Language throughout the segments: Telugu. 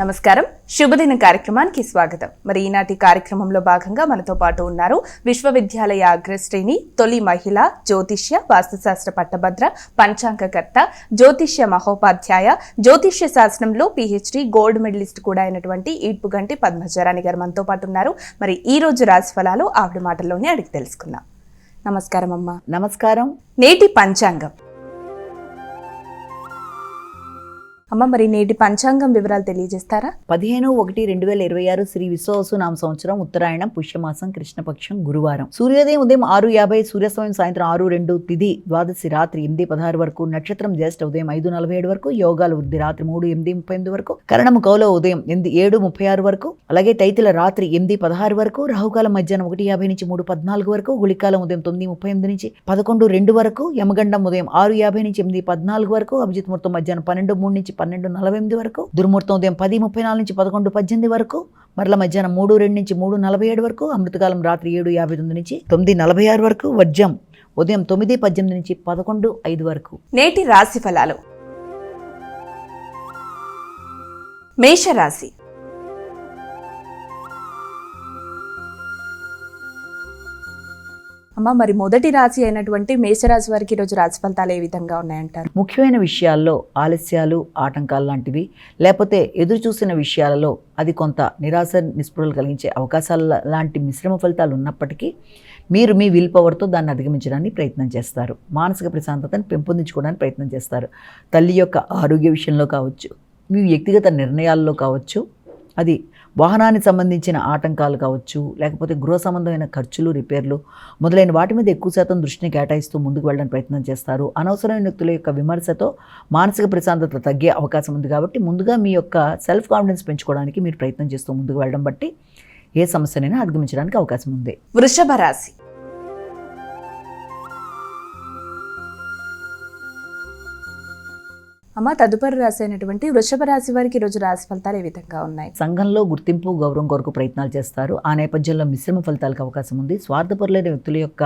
నమస్కారం. శుభదిన కార్యక్రమానికి స్వాగతం. మరి ఈనాటి కార్యక్రమంలో భాగంగా మనతో పాటు ఉన్నారు విశ్వవిద్యాలయ అగ్రశ్రేణి తొలి మహిళ జ్యోతిష్య వాస్తుశాస్త్ర పట్టభద్ర పంచాంగకర్త జ్యోతిష్య మహోపాధ్యాయ జ్యోతిష్య శాస్త్రంలో PhD గోల్డ్ మెడలిస్ట్ కూడా అయినటువంటి ఈడ్పుగంటి పద్మజారాణి గారు మనతో పాటు ఉన్నారు. మరి ఈ రోజు రాశి ఫలాలు ఆవిడ మాటల్లోనే అడిగి తెలుసుకుందాం. నమస్కారం అమ్మా. నమస్కారం. నేటి పంచాంగం అమ్మ, మరి నేటి పంచాంగం వివరాలు తెలియజేస్తారా? 15/1/2026 శ్రీ విశ్వావసు నామ సంవత్సరం, ఉత్తరాయణం, పుష్యమాసం, కృష్ణపక్షం, గురువారం. సూర్యోదయం ఉదయం 6:50, సూర్యాస్తమయం సాయంత్రం 6:02, తిథి ద్వాదశి రాత్రి 8:16 వరకు, నక్షత్రం జ్యేష్ఠ ఉదయం 5:47 వరకు, యోగాలు వృద్ధి రాత్రి 3:38 వరకు, కరణము కౌల ఉదయం 7:36 వరకు, అలాగే తైతుల రాత్రి 8:16 వరకు, రాహుకాలం మధ్యాహ్నం 1:50 నుంచి 3:14 వరకు, గుళికాలం ఉదయం 9:38 నుంచి 11:02 వరకు, యమగండం ఉదయం 6:50 నుంచి 8:14 వరకు, అభిజిత్ ముహూర్తం మధ్యాహ్నం 12:03 నుంచి 12:48 వరకు, దుర్ముహూర్తం ఉదయం 10:34 నుంచి 11:18 వరకు, మరల మధ్యాహ్నం 3:02 నుంచి 3:47 వరకు, అమృతకాలం రాత్రి 7:59 నుంచి 9:46 వరకు, వర్జం ఉదయం 9:18 నుంచి 11:05 వరకు. నేటి రాశి ఫలాలు. మేషరాశి. అమ్మ, మరి మొదటి రాశి అయినటువంటి మేషరాశి వారికి ఈరోజు రాశి ఫలితాలు ఏ విధంగా ఉన్నాయంటారు? ముఖ్యమైన విషయాల్లో ఆలస్యాలు, ఆటంకాలు లాంటివి, లేకపోతే ఎదురు చూసిన విషయాలలో అది కొంత నిరాశ నిస్పృహలు కలిగించే అవకాశాలు లాంటి మిశ్రమ ఫలితాలు ఉన్నప్పటికీ మీరు మీ విల్ పవర్తో దాన్ని అధిగమించడానికి ప్రయత్నం చేస్తారు. మానసిక ప్రశాంతతను పెంపొందించుకోవడానికి ప్రయత్నం చేస్తారు. తల్లి యొక్క ఆరోగ్య విషయంలో కావచ్చు, మీ వ్యక్తిగత నిర్ణయాల్లో కావచ్చు, అది వాహనానికి సంబంధించిన ఆటంకాలు కావచ్చు, లేకపోతే గృహ సంబంధమైన ఖర్చులు, రిపేర్లు మొదలైన వాటి మీద ఎక్కువ శాతం దృష్టిని కేటాయిస్తూ ముందుకు వెళ్ళడానికి ప్రయత్నం చేస్తారు. అనవసరమైన వ్యక్తుల యొక్క విమర్శతో మానసిక ప్రశాంతత తగ్గే అవకాశం ఉంది. కాబట్టి ముందుగా మీ యొక్క సెల్ఫ్ కాన్ఫిడెన్స్ పెంచుకోవడానికి మీరు ప్రయత్నం చేస్తూ ముందుకు వెళ్ళడం బట్టి ఏ సమస్యనైనా అధిగమించడానికి అవకాశం ఉంది. వృషభ రాశి. అమ్మ, తదుపరి రాశి అయినటువంటి వృషభ రాశి వారికి ఈరోజు రాశి ఫలితాలు ఏ విధంగా ఉన్నాయి? సంఘంలో గుర్తింపు, గౌరవం కొరకు ప్రయత్నాలు చేస్తారు. ఆ నేపథ్యంలో మిశ్రమ ఫలితాలకు అవకాశం ఉంది. స్వార్థపరులైన వ్యక్తుల యొక్క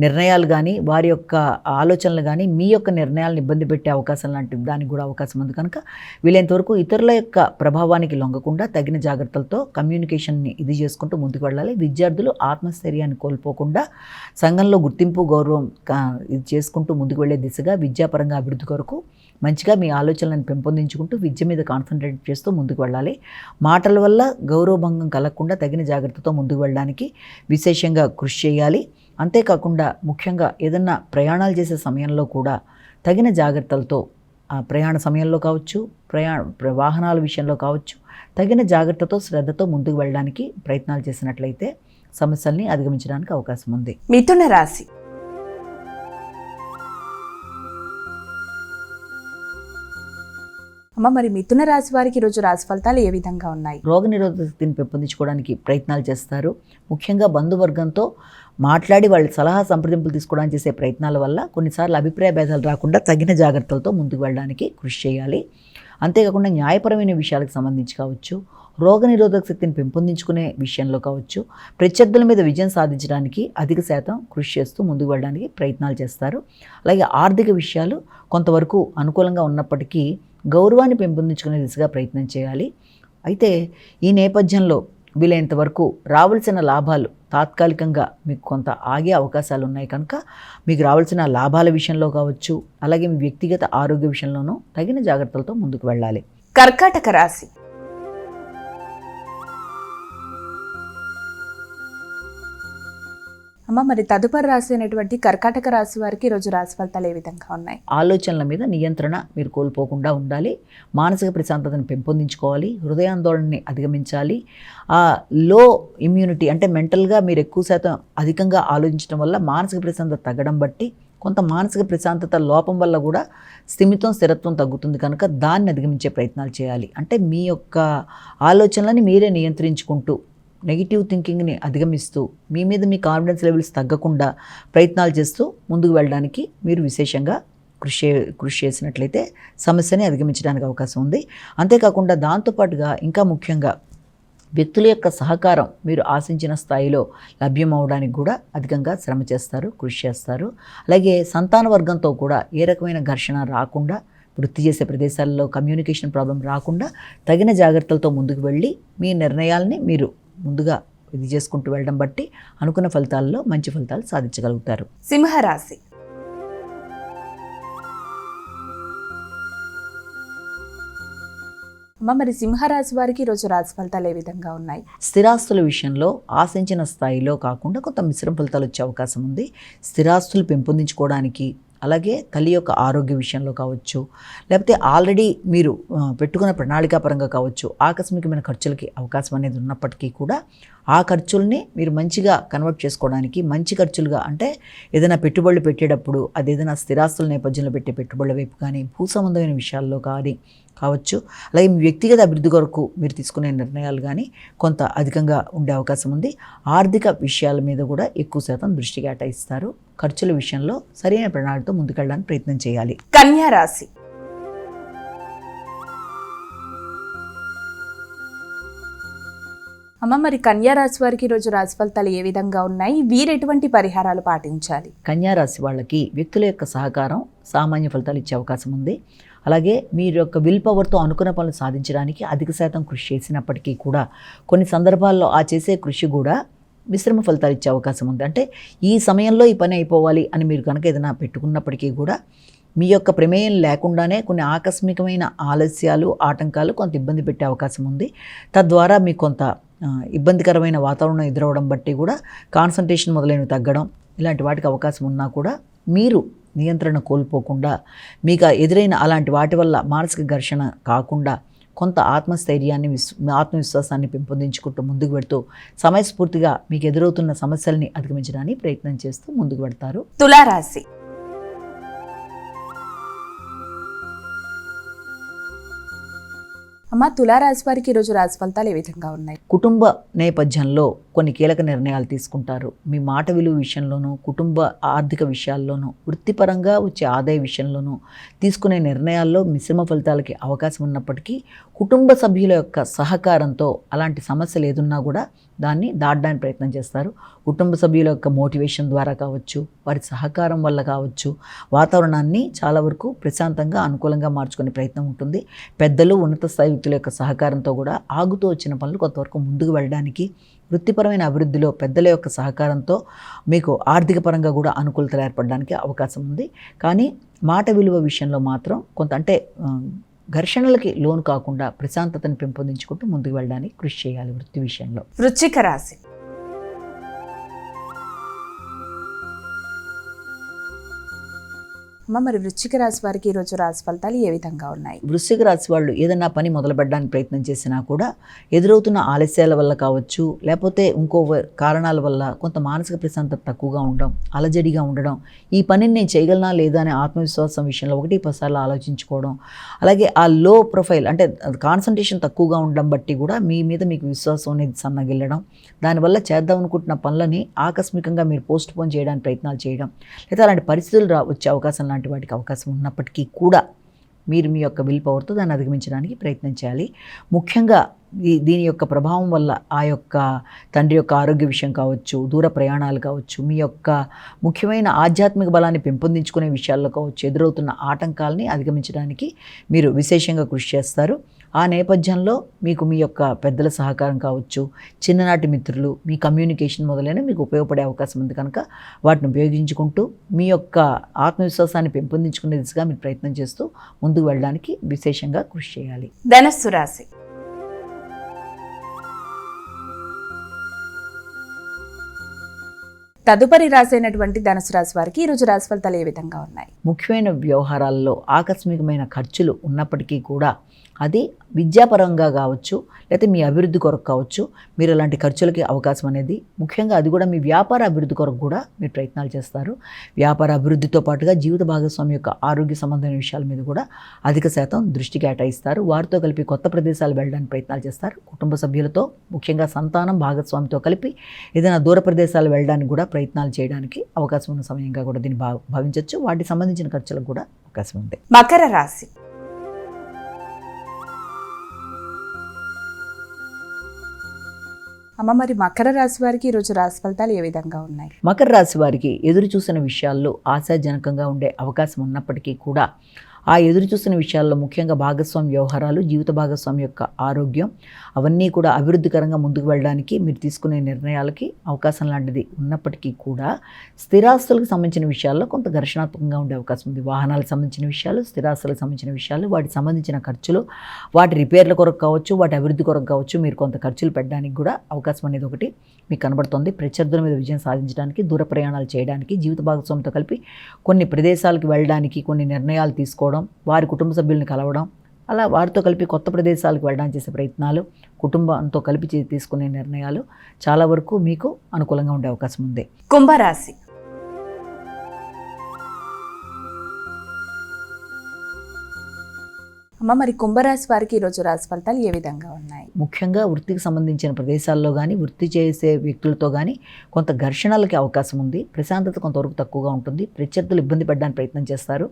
నిర్ణయాలు కానీ, వారి యొక్క ఆలోచనలు కానీ మీ యొక్క నిర్ణయాలను ఇబ్బంది పెట్టే అవకాశం లాంటి దానికి కూడా అవకాశం ఉంది. కనుక వీలైనంతవరకు ఇతరుల యొక్క ప్రభావానికి లొంగకుండా తగిన జాగ్రత్తలతో కమ్యూనికేషన్ని ఇది చేసుకుంటూ ముందుకు వెళ్ళాలి. విద్యార్థులు ఆత్మస్థైర్యాన్ని కోల్పోకుండా సంఘంలో గుర్తింపు, గౌరవం ఇది చేసుకుంటూ ముందుకు వెళ్ళే దిశగా విద్యాపరంగా అభివృద్ధి కొరకు మంచిగా మీ ఆలోచనలను పెంపొందించుకుంటూ విద్య మీద కాన్సన్ట్రేట్ చేస్తూ ముందుకు వెళ్ళాలి. మాటల వల్ల గౌరవభంగం కలగకుండా తగిన జాగ్రత్తతో ముందుకు వెళ్ళడానికి విశేషంగా కృషి చేయాలి. అంతేకాకుండా ముఖ్యంగా ఏదన్నా ప్రయాణాలు చేసే సమయంలో కూడా తగిన జాగ్రత్తలతో ప్రయాణ సమయంలో కావచ్చు, వాహనాల విషయంలో కావచ్చు, తగిన జాగ్రత్తతో శ్రద్ధతో ముందుకు వెళ్ళడానికి ప్రయత్నాలు చేసినట్లయితే సమస్యల్ని అధిగమించడానికి అవకాశం ఉంది. మిథున రాశి. అమ్మ, మరి మిథున రాశి వారికి ఈరోజు రాశి ఫలితాలు ఏ విధంగా ఉన్నాయి? రోగనిరోధక శక్తిని పెంపొందించుకోవడానికి ప్రయత్నాలు చేస్తారు. ముఖ్యంగా బంధువర్గంతో మాట్లాడి వాళ్ళ సలహా సంప్రదింపులు తీసుకోవడానికి చేసే ప్రయత్నాల వల్ల కొన్నిసార్లు అభిప్రాయ భేదాలు రాకుండా తగిన జాగ్రత్తలతో ముందుకు వెళ్ళడానికి కృషి చేయాలి. అంతేకాకుండా న్యాయపరమైన విషయాలకు సంబంధించి కావచ్చు, రోగనిరోధక శక్తిని పెంపొందించుకునే విషయంలో కావచ్చు, ప్రత్యర్థుల మీద విజయం సాధించడానికి అధిక శాతం కృషి చేస్తూ ముందుకు వెళ్ళడానికి ప్రయత్నాలు చేస్తారు. అలాగే ఆర్థిక విషయాలు కొంతవరకు అనుకూలంగా ఉన్నప్పటికీ గౌరవాన్ని పెంపొందించుకునే దిశగా ప్రయత్నం చేయాలి. అయితే ఈ నేపథ్యంలో వీలైనంత వరకు రావాల్సిన లాభాలు తాత్కాలికంగా మీకు కొంత ఆగే అవకాశాలు ఉన్నాయి. కనుక మీకు రావాల్సిన లాభాల విషయంలో కావచ్చు, అలాగే మీ వ్యక్తిగత ఆరోగ్య విషయంలోనూ తగిన జాగ్రత్తలతో ముందుకు వెళ్ళాలి. కర్కాటక రాశి. అమ్మ, మరి తదుపరి రాశి అయినటువంటి కర్కాటక రాశి వారికి ఈరోజు రాశి ఫలితాలు ఏ విధంగా ఉన్నాయి? ఆలోచనల మీద నియంత్రణ మీరు కోల్పోకుండా ఉండాలి. మానసిక ప్రశాంతతను పెంపొందించుకోవాలి. హృదయాందోళనని అధిగమించాలి. లో ఇమ్యూనిటీ అంటే మెంటల్గా మీరు ఎక్కువ శాతం అధికంగా ఆలోచించడం వల్ల మానసిక ప్రశాంతత తగ్గడం బట్టి కొంత మానసిక ప్రశాంతత లోపం వల్ల కూడా స్థిరత్వం తగ్గుతుంది. కనుక దాన్ని అధిగమించే ప్రయత్నాలు చేయాలి. అంటే మీ యొక్క ఆలోచనలని మీరే నియంత్రించుకుంటూ నెగిటివ్ థింకింగ్ని అధిగమిస్తూ మీ మీద మీ కాన్ఫిడెన్స్ లెవెల్స్ తగ్గకుండా ప్రయత్నాలు చేస్తూ ముందుకు వెళ్ళడానికి మీరు విశేషంగా కృషి చేసినట్లయితే సమస్యని అధిగమించడానికి అవకాశం ఉంది. అంతేకాకుండా దాంతోపాటుగా ఇంకా ముఖ్యంగా వ్యక్తుల యొక్క సహకారం మీరు ఆశించిన స్థాయిలో లభ్యం అవడానికి కూడా అధికంగా శ్రమ చేస్తారు, కృషి చేస్తారు. అలాగే సంతాన వర్గంతో కూడా ఏ రకమైన ఘర్షణ రాకుండా వృత్తి చేసే ప్రదేశాల్లో కమ్యూనికేషన్ ప్రాబ్లం రాకుండా తగిన జాగ్రత్తలతో ముందుకు వెళ్ళి మీ నిర్ణయాల్ని మీరు ముందుగా ఇది చేసుకుంటూ వెళ్ళడం బట్టి అనుకున్న ఫలితాల్లో మంచి ఫలితాలు సాధించగలుగుతారు. సింహరాశి. అమ్మ, మరి సింహరాశి వారికి ఈరోజు రాశి ఫలితాలు ఏ విధంగా ఉన్నాయి? స్థిరాస్తుల విషయంలో ఆశించిన స్థాయిలో కాకుండా కొంత మిశ్రమ ఫలితాలు వచ్చే అవకాశం ఉంది. స్థిరాస్తులు పెంపొందించుకోవడానికి, అలాగే తల్లి యొక్క ఆరోగ్య విషయంలో కావచ్చు, లేకపోతే ఆల్రెడీ మీరు పెట్టుకున్న ప్రణాళికాపరంగా కావచ్చు, ఆకస్మికమైన ఖర్చులకి అవకాశం అనేది ఉన్నప్పటికీ కూడా ఆ ఖర్చుల్ని మీరు మంచిగా కన్వర్ట్ చేసుకోవడానికి, మంచి ఖర్చులుగా అంటే ఏదైనా పెట్టుబడులు పెట్టేటప్పుడు అది ఏదైనా స్థిరాస్తుల నేపథ్యంలో పెట్టే పెట్టుబడుల వైపు కానీ, భూ సంబంధమైన విషయాల్లో కానీ కావచ్చు, అలాగే మీ వ్యక్తిగత అభివృద్ధి కొరకు మీరు తీసుకునే నిర్ణయాలు కానీ కొంత అధికంగా ఉండే అవకాశం ఉంది. ఆర్థిక విషయాల మీద కూడా ఎక్కువ శాతం దృష్టి కేటాయిస్తారు. ఖర్చుల విషయంలో సరైన ప్రణాళికతో ముందుకెళ్ళడానికి ప్రయత్నం చేయాలి. కన్యా రాశి. అమ్మ, మరి కన్యా రాశి వారికి ఈరోజు రాశి ఫలితాలు ఏ విధంగా ఉన్నాయి? వీరు ఎటువంటి పరిహారాలు పాటించాలి? కన్యా రాశి వాళ్ళకి వ్యక్తుల యొక్క సహకారం సామాన్య ఫలితాలు ఇచ్చే అవకాశం ఉంది. అలాగే మీరు యొక్క విల్ పవర్తో అనుకున్న పనులు సాధించడానికి అధిక శాతం కృషి చేసినప్పటికీ కూడా కొన్ని సందర్భాల్లో ఆ చేసే కృషి కూడా మిశ్రమ ఫలితాలు ఇచ్చే అవకాశం ఉంది. అంటే ఈ సమయంలో ఈ పని అయిపోవాలి అని మీరు కనుక ఏదైనా పెట్టుకున్నప్పటికీ కూడా మీ యొక్క ప్రమేయం లేకుండానే కొన్ని ఆకస్మికమైన ఆలస్యాలు, ఆటంకాలు కొంత ఇబ్బంది పెట్టే అవకాశం ఉంది. తద్వారా మీకు కొంత ఇబ్బందికరమైన వాతావరణం ఎదురవడం బట్టి కూడా కాన్సంట్రేషన్ మొదలైనవి తగ్గడం, ఇలాంటి వాటికి అవకాశం ఉన్నా కూడా మీరు నియంత్రణ కోల్పోకుండా మీకు ఎదురైన అలాంటి వాటి వల్ల మానసిక ఘర్షణ కాకుండా కొంత ఆత్మస్థైర్యాన్ని, ఆత్మవిశ్వాసాన్ని పెంపొందించుకుంటూ ముందుకు పెడుతూ సమయస్ఫూర్తిగా మీకు ఎదురవుతున్న సమస్యల్ని అధిగమించడానికి ప్రయత్నం చేస్తూ ముందుకు పెడతారు. తులారాశి. అమ్మ, తులారాశి వారికి ఈరోజు రాశి ఫలితాలు ఏ విధంగా ఉన్నాయి? కుటుంబ నేపథ్యంలో కొన్ని కీలక నిర్ణయాలు తీసుకుంటారు. మీ మాట విలువ విషయంలోనూ, కుటుంబ ఆర్థిక విషయాల్లోనూ, వృత్తిపరంగా వచ్చే ఆదాయ విషయంలోనూ తీసుకునే నిర్ణయాల్లో మిశ్రమ ఫలితాలకి అవకాశం ఉన్నప్పటికీ కుటుంబ సభ్యుల యొక్క సహకారంతో అలాంటి సమస్యలు ఏదున్నా కూడా దాన్ని దాటడానికి ప్రయత్నం చేస్తారు. కుటుంబ సభ్యుల యొక్క మోటివేషన్ ద్వారా కావచ్చు, వారి సహకారం వల్ల కావచ్చు, వాతావరణాన్ని చాలా వరకు ప్రశాంతంగా, అనుకూలంగా మార్చుకునే ప్రయత్నం ఉంటుంది. పెద్దలు, ఉన్నత స్థాయి వ్యక్తుల యొక్క సహకారంతో కూడా ఆగుతూ వచ్చిన పనులు కొంతవరకు ముందుకు వెళ్ళడానికి, వృత్తిపరమైన అభివృద్ధిలో పెద్దల యొక్క సహకారంతో మీకు ఆర్థిక పరంగా కూడా అనుకూలతలు ఏర్పడడానికి అవకాశం ఉంది. కానీ మాట విలువ విషయంలో మాత్రం కొంత అంటే ఘర్షణలకి లోను కాకుండా ప్రశాంతతను పెంపొందించుకుంటూ ముందుకు వెళ్ళడానికి కృషి చేయాలి వృత్తి విషయంలో. వృశ్చిక రాశి. అమ్మ, మరి వృశ్చిక రాశి వారికి ఈరోజు రాశి ఫలితాలు ఏ విధంగా ఉన్నాయి? వృశ్చిక రాశి వాళ్ళు ఏదైనా పని మొదలు పెట్టడానికి ప్రయత్నం చేసినా కూడా ఎదురవుతున్న ఆలస్యాల వల్ల కావచ్చు, లేకపోతే ఇంకో కారణాల వల్ల కొంత మానసిక ప్రశాంతత తక్కువగా ఉండడం, అలజడిగా ఉండడం, ఈ పనిని నేను చేయగలనా లేదా అనే ఆత్మవిశ్వాసం విషయంలో 1-10 సార్లు ఆలోచించుకోవడం, అలాగే ఆ లో ప్రొఫైల్ అంటే కాన్సన్ట్రేషన్ తక్కువగా ఉండడం బట్టి కూడా మీ మీద మీకు విశ్వాసం అనేది సన్నగిల్లడం, దానివల్ల చేద్దాం అనుకుంటున్న పనులని ఆకస్మికంగా మీరు పోస్ట్ పోన్ చేయడానికి ప్రయత్నాలు చేయడం, లేదా అలాంటి పరిస్థితులు వచ్చే అవకాశం లాంటి వాటికి అవకాశం ఉన్నప్పటికీ కూడా మీరు మీ యొక్క విల్ పవర్తో దాన్ని అధిగమించడానికి ప్రయత్నం చేయాలి. ముఖ్యంగా దీని యొక్క ప్రభావం వల్ల ఆ యొక్క తండ్రి యొక్క ఆరోగ్య విషయం కావచ్చు, దూర ప్రయాణాలు కావచ్చు, మీ యొక్క ముఖ్యమైన ఆధ్యాత్మిక బలాన్ని పెంపొందించుకునే విషయాల్లో కావచ్చు, ఎదురవుతున్న ఆటంకాలని అధిగమించడానికి మీరు విశేషంగా కృషి చేస్తారు. ఆ నేపథ్యంలో మీకు మీ యొక్క పెద్దల సహకారం కావచ్చు, చిన్ననాటి మిత్రులు, మీ కమ్యూనికేషన్ మొదలైన మీకు ఉపయోగపడే అవకాశం ఉంది కనుక వాటిని ఉపయోగించుకుంటూ మీ యొక్క ఆత్మవిశ్వాసాన్ని పెంపొందించుకునే దిశగా మీరు ప్రయత్నం చేస్తూ ముందుకు వెళ్ళడానికి విశేషంగా కృషి చేయాలి. ధనస్సు రాశి. తదుపరి రాశి అయినటువంటి ధనుసు రాశి వారికి ఈరోజు రాశి ఫలితాలు ఏ విధంగా ఉన్నాయి? ముఖ్యమైన వ్యవహారాల్లో ఆకస్మికమైన ఖర్చులు ఉన్నప్పటికీ కూడా అది విద్యాపరంగా కావచ్చు, లేకపోతే మీ అభివృద్ధి కొరకు కావచ్చు, మీరు అలాంటి ఖర్చులకి అవకాశం అనేది ముఖ్యంగా అది కూడా మీ వ్యాపార అభివృద్ధి కొరకు కూడా మీరు ప్రయత్నాలు చేస్తారు. వ్యాపార అభివృద్ధితో పాటుగా జీవిత భాగస్వామి యొక్క ఆరోగ్య సంబంధమైన విషయాల మీద కూడా అధిక శాతం దృష్టి కేటాయిస్తారు. వారితో కలిపి కొత్త ప్రదేశాలు వెళ్ళడానికి ప్రయత్నాలు చేస్తారు. కుటుంబ సభ్యులతో, ముఖ్యంగా సంతానం భాగస్వామితో కలిపి ఏదైనా దూర ప్రదేశాలు వెళ్ళడానికి కూడా ప్రయత్నాలు చేయడానికి అవకాశం ఉన్న సమయంగా కూడా దీన్ని భావించవచ్చు. వాటికి సంబంధించిన ఖర్చులకు కూడా అవకాశం ఉంది. మకర రాశి. అమ్మ, మరి మకర రాశి వారికి ఈరోజు రాశి ఫలితాలు ఏ విధంగా ఉన్నాయి? మకర రాశి వారికి ఎదురు చూసిన విషయాల్లో ఆశాజనకంగా ఉండే అవకాశం ఉన్నప్పటికీ కూడా ఆ ఎదురు చూస్తున్న విషయాల్లో ముఖ్యంగా భాగస్వామి వ్యవహారాలు, జీవిత భాగస్వామి యొక్క ఆరోగ్యం అవన్నీ కూడా అభివృద్ధికరంగా ముందుకు వెళ్ళడానికి మీరు తీసుకునే నిర్ణయాలకి అవకాశం లాంటిది ఉన్నప్పటికీ కూడా స్థిరాస్తులకు సంబంధించిన విషయాల్లో కొంత ఘర్షణాత్మకంగా ఉండే అవకాశం ఉంది. వాహనాలకు సంబంధించిన విషయాలు, స్థిరాస్తులకు సంబంధించిన విషయాలు, వాటికి సంబంధించిన ఖర్చులు, వాటి రిపేర్ల కొరకు కావచ్చు, వాటి అభివృద్ధి కొరకు కావచ్చు, మీరు కొంత ఖర్చులు పెట్టడానికి కూడా అవకాశం అనేది ఒకటి మీకు కనబడుతుంది. ప్రత్యర్థుల మీద విజయం సాధించడానికి, దూర ప్రయాణాలు చేయడానికి, జీవిత భాగస్వామితో కలిపి కొన్ని ప్రదేశాలకు వెళ్ళడానికి, కొన్ని నిర్ణయాలు తీసుకోవడం, వారి కుటుంబ సభ్యుల్ని కలవడం, అలా వారితో కలిపి కొత్త ప్రదేశాలకు వెళ్ళడానికి చేసే ప్రయత్నాలు, కుటుంబంతో కలిపి తీసుకునే నిర్ణయాలు చాలా వరకు మీకు అనుకూలంగా ఉండే అవకాశం ఉంది. కుంభరాశి. అమ్మ, మరి కుంభరాశి వారికి ఈరోజు రాశి ఫలితాలు ఏ విధంగా ఉన్నాయి? ముఖ్యంగా వృత్తికి సంబంధించిన ప్రదేశాల్లో కానీ, వృత్తి చేసే వ్యక్తులతో కానీ కొంత ఘర్షణలకి అవకాశం ఉంది. ప్రశాంతత కొంతవరకు తక్కువగా ఉంటుంది. ప్రత్యర్థులు ఇబ్బంది పడడానికి ప్రయత్నం చేస్తారు.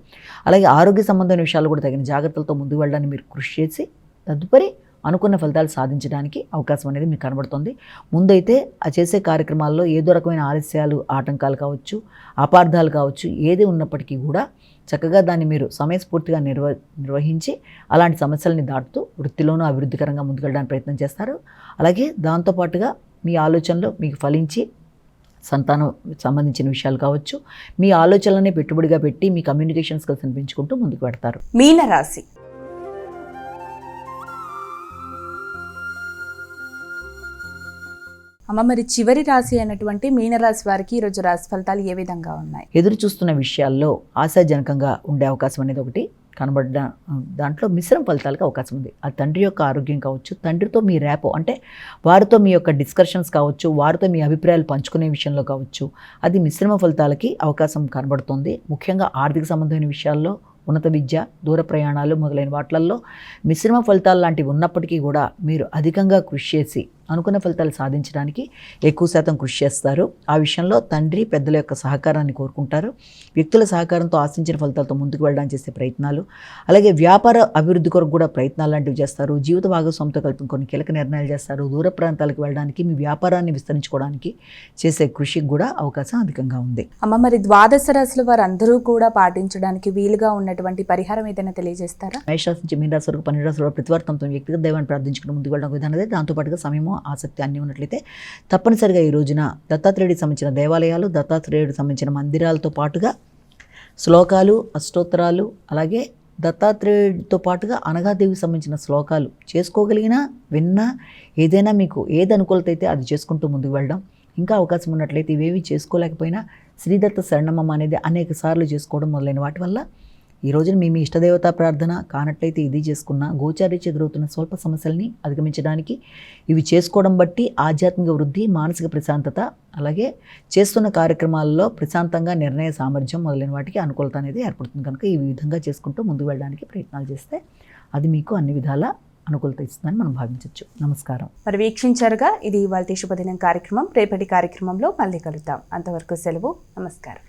అలాగే ఆరోగ్య సంబంధమైన విషయాలు కూడా తగిన జాగ్రత్తలతో ముందుకు వెళ్ళడానికి మీరు కృషి చేసి తదుపరి అనుకున్న ఫలితాలు సాధించడానికి అవకాశం అనేది మీకు కనబడుతుంది. ముందైతే ఆ చేసే కార్యక్రమాల్లో ఏదో రకమైన ఆలస్యాలు, ఆటంకాలు కావచ్చు, అపార్థాలు కావచ్చు, ఏది ఉన్నప్పటికీ కూడా చక్కగా దాన్ని మీరు సమయస్ఫూర్తిగా నిర్వహించి అలాంటి సమస్యలని దాటుతూ వృత్తిలోనూ అభివృద్ధికరంగా ముందుకెళ్ళడానికి ప్రయత్నం చేస్తారు. అలాగే దాంతోపాటుగా మీ ఆలోచనలు మీకు ఫలించి సంతానం సంబంధించిన విషయాలు కావచ్చు, మీ ఆలోచనలనే పెట్టుబడిగా పెట్టి మీ కమ్యూనికేషన్ స్కిల్స్ని పెంచుకుంటూ ముందుకు పెడతారు. మీనరాశి. అమ్మ, మరి చివరి రాశి అయినటువంటి మీనరాశి వారికి ఈరోజు రాశి ఫలితాలు ఏ విధంగా ఉన్నాయి? ఎదురు చూస్తున్న విషయాల్లో ఆశాజనకంగా ఉండే అవకాశం అనేది ఒకటి కనబడ్డ దాంట్లో మిశ్రమ ఫలితాలకు అవకాశం ఉంది. ఆ తండ్రి యొక్క ఆరోగ్యం కావచ్చు, తండ్రితో మీ ర్యాపో అంటే వారితో మీ యొక్క డిస్కషన్స్ కావచ్చు, వారితో మీ అభిప్రాయాలు పంచుకునే విషయంలో కావచ్చు, అది మిశ్రమ ఫలితాలకి అవకాశం కనబడుతుంది. ముఖ్యంగా ఆర్థిక సంబంధమైన విషయాల్లో, ఉన్నత విద్య, దూర ప్రయాణాలు మొదలైన వాటిల్లో మిశ్రమ ఫలితాలు లాంటివి ఉన్నప్పటికీ కూడా మీరు అధికంగా కృషి చేసి అనుకున్న ఫలితాలు సాధించడానికి ఎక్కువ శాతం కృషి చేస్తారు. ఆ విషయంలో తండ్రి, పెద్దల యొక్క సహకారాన్ని కోరుకుంటారు. వ్యక్తుల సహకారంతో ఆశించిన ఫలితాలతో ముందుకు వెళ్ళడానికి చేసే ప్రయత్నాలు, అలాగే వ్యాపార అభివృద్ధి కొరకు కూడా ప్రయత్నాలు లాంటివి చేస్తారు. జీవిత భాగస్వామితో కలిపి కొన్ని కీలక నిర్ణయాలు చేస్తారు. దూర ప్రాంతాలకు వెళ్ళడానికి, మీ వ్యాపారాన్ని విస్తరించుకోవడానికి చేసే కృషికి కూడా అవకాశం అధికంగా ఉంది. అమ్మ, మరి ద్వాదశ రాశుల వారు అందరూ కూడా పాటించడానికి వీలుగా ఉన్నటువంటి పరిహారం ఏదైనా తెలియజేస్తారా? మేషరాశి నుంచి మీనరాశి వరకు 12 రాశుల వారు ప్రతివార్తంతో వ్యక్తిగత దైవాన్ని ప్రార్థించుకుని ముందుకు వెళ్ళడం విధానం అదే. దాంతోపాటుగా సమయము, ఆసక్తి అన్నీ ఉన్నట్లయితే తప్పనిసరిగా ఈ రోజున దత్తాత్రేయుడికి సంబంధించిన దేవాలయాలు, దత్తాత్రేయుడికి సంబంధించిన మందిరాలతో పాటుగా శ్లోకాలు, అష్టోత్తరాలు, అలాగే దత్తాత్రేయుడితో పాటుగా అనఘాదేవికి సంబంధించిన శ్లోకాలు చేసుకోగలిగినా, విన్నా, ఏదైనా మీకు ఏది అనుకూలత అయితే అది చేసుకుంటూ ముందుకు వెళ్ళడం. ఇంకా అవకాశం ఉన్నట్లయితే ఇవేవి చేసుకోలేకపోయినా శ్రీదత్త శరణమమ్మ అనేది అనేక సార్లు చేసుకోవడం మొదలైన వాటి వల్ల ఈ రోజున మీ ఇష్టదేవతా ప్రార్థన కానట్లయితే ఇది చేసుకున్న గోచారీత్యా ఎదురవుతున్న స్వల్ప సమస్యల్ని అధిగమించడానికి ఇవి చేసుకోవడం బట్టి ఆధ్యాత్మిక వృద్ధి, మానసిక ప్రశాంతత, అలాగే చేస్తున్న కార్యక్రమాల్లో ప్రశాంతంగా నిర్ణయ సామర్థ్యం మొదలైన వాటికి అనుకూలత అనేది ఏర్పడుతుంది. కనుక ఈ విధంగా చేసుకుంటూ ముందుకు వెళ్ళడానికి ప్రయత్నాలు చేస్తే అది మీకు అన్ని విధాల అనుకూలత ఇస్తుందని మనం భావించవచ్చు. నమస్కారం. మరి వీక్షించారుగా, ఇది ఇవాల్టి శుభదినం కార్యక్రమం. రేపటి కార్యక్రమంలో మళ్ళీ కలుద్దాం. అంతవరకు సెలవు. నమస్కారం.